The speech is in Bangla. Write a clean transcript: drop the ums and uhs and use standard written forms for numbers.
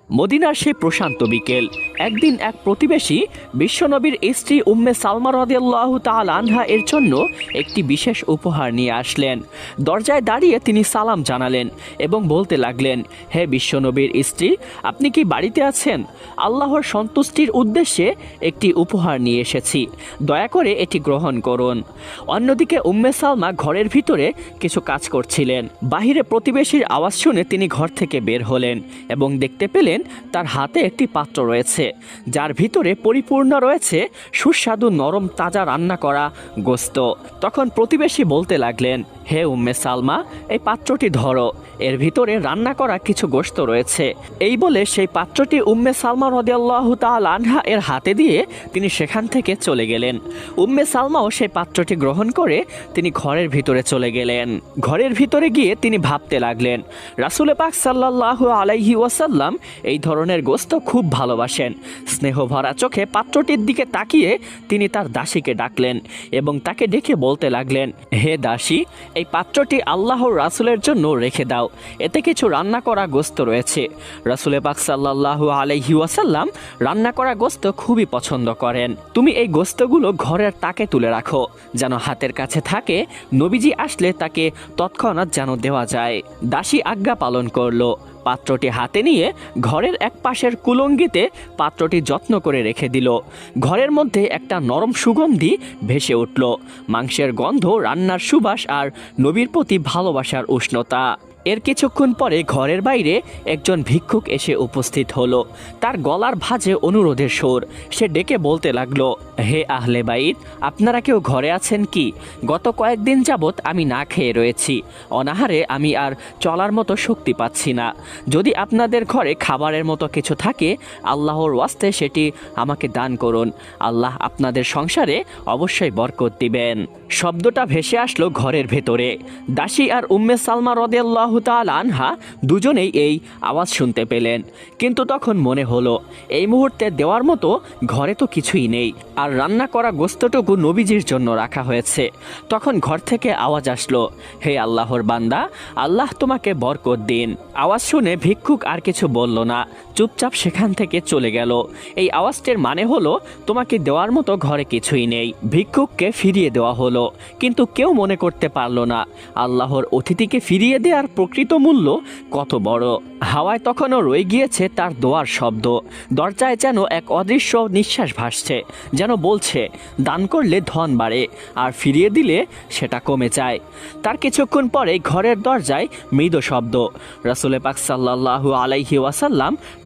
মদিনার সেই প্রশান্ত বিকেল। একদিন এক প্রতিবেশী বিশ্বনবীর স্ত্রী উম্মে সালমা রাদিয়াল্লাহু তাআলা আনহা এর জন্য একটি বিশেষ উপহার নিয়ে আসলেন। দরজায় দাঁড়িয়ে তিনি সালাম জানালেন এবং বলতে লাগলেন, হে বিশ্বনবীর স্ত্রী, আপনি কি বাড়িতে আছেন? আল্লাহর সন্তুষ্টির উদ্দেশ্যে একটি উপহার নিয়ে এসেছি, দয়া করে এটি গ্রহণ করুন। অন্যদিকে উম্মে সালমা ঘরের ভিতরে কিছু কাজ করছিলেন। বাহিরে প্রতিবেশীর আওয়াজ শুনে তিনি ঘর থেকে বের হলেন এবং দেখতে পেলেন তার হাতে একটি পাত্র রয়েছে, যার ভিতরে পরিপূর্ণ রয়েছে সুস্বাদু নরম তাজা রান্না করা গোস্ত। তখন প্রতিবেশী বলতে লাগলেন, হে উম্মে সালমা, এই পাত্রটি ধরো, এর ভিতরে রান্না করা কিছু গোস্ত রয়েছে। এই বলে সেই পাত্রটি উম্মে সালমা রাদিয়াল্লাহু তাআলা আনহা এর হাতে দিয়ে তিনি সেখান থেকে চলে গেলেন। উম্মে সালমাও সেই পাত্রটি গ্রহণ করে তিনি ঘরের ভিতরে চলে গেলেন। ঘরের ভিতরে গিয়ে তিনি ভাবতে লাগলেন, রাসূল পাক সাল্লাল্লাহু আলাইহি ওয়াসাল্লাম এই ধরনের গোস্ত খুব ভালোবাসেন। স্নেহ ভরা চোখে পাত্রটির দিকে তাকিয়ে তিনি তার দাসীকে ডাকলেন এবং তাকে ডেকে বলতে লাগলেন, হে দাসী, এই পাত্রটি আল্লাহর রাসূলের জন্য রেখে দাও, এতে কিছু রান্না করা গোস্ত রয়েছে। রাসূল পাক সাল্লাল্লাহু আলাইহি ওয়াসাল্লাম রান্না করা গোস্ত খুবই পছন্দ করেন। তুমি এই গোস্তগুলো ঘরের তাকে তুলে রাখো, যেন হাতের কাছে থাকে, নবীজি আসলে তাকে তৎক্ষণাৎ যেন দেওয়া যায়। দাসী আজ্ঞা পালন করলো। পাত্রটি হাতে নিয়ে ঘরের এক পাশের কুলঙ্গিতে পাত্রটি যত্ন করে রেখে দিল। ঘরের মধ্যে একটা নরম সুগন্ধি ভেসে উঠল, মাংসের গন্ধ, রান্নার সুবাস আর নবীর প্রতি ভালোবাসার উষ্ণতা। এর কিছুক্ষণ পরে ঘরের বাইরে একজন ভিক্ষুক এসে উপস্থিত হলো। তার গলার ভাঁজে অনুরোধের সুর। সে ডেকে বলতে লাগলো, হে আহলে বাইত, আপনারা কেউ ঘরে আছেন কি? গত কয়েকদিন যাবৎ আমি না খেয়ে রয়েছি, অনাহারে আমি আর চলার মতো শক্তি পাচ্ছি না। যদি আপনাদের ঘরে খাবারের মতো কিছু থাকে, আল্লাহর ওয়াস্তে সেটি আমাকে দান করুন, আল্লাহ আপনাদের সংসারে অবশ্যই বরকত দিবেন। শব্দটা ভেসে আসলো ঘরের ভেতরে। দাসী আর উম্মে সালমা রাদিয়াল্লাহু তাআলা আনহা দুজনেই এই আওয়াজ শুনতে পেলেন, কিন্তু তখন মনে হলো এই মুহূর্তে দেওয়ার মতো ঘরে তো কিছুই নেই, আর রান্না করা গোস্তটুকু নবীজির জন্য রাখা হয়েছে। তখন ঘর থেকে আওয়াজ আসলো, হে আল্লাহর বান্দা, আল্লাহ তোমাকে বরকত দিন। আওয়াজ শুনে ভিক্ষুক আর কিছু বলল না, চুপচাপ সেখান থেকে চলে গেল। এই আওয়াজটির মানে হলো তোমাকে দেওয়ার মতো ঘরে কিছুই নেই। ভিক্ষুককে ফিরিয়ে দেওয়া হলো, কিন্তু কেউ মনে করতে পারল না আল্লাহর অতিথিকে ফিরিয়ে দেওয়ার প্রকৃত মূল্য কত বড়। হাওয়ায় তখনও রয়ে গিয়েছে তার দোয়ার শব্দ। দরজায় যেন এক অদৃশ্য নিঃশ্বাস ভাসছে, যেন বলছে, দান করলে ধন বাড়ে, আর ফিরিয়ে দিলে সেটা কমে যায়। তার কিছুক্ষণ পরে ঘরের দরজায় মৃদু শব্দ। রাসূল পাক সাল্লাল্লাহু আলাইহি ওয়াসাল্লাম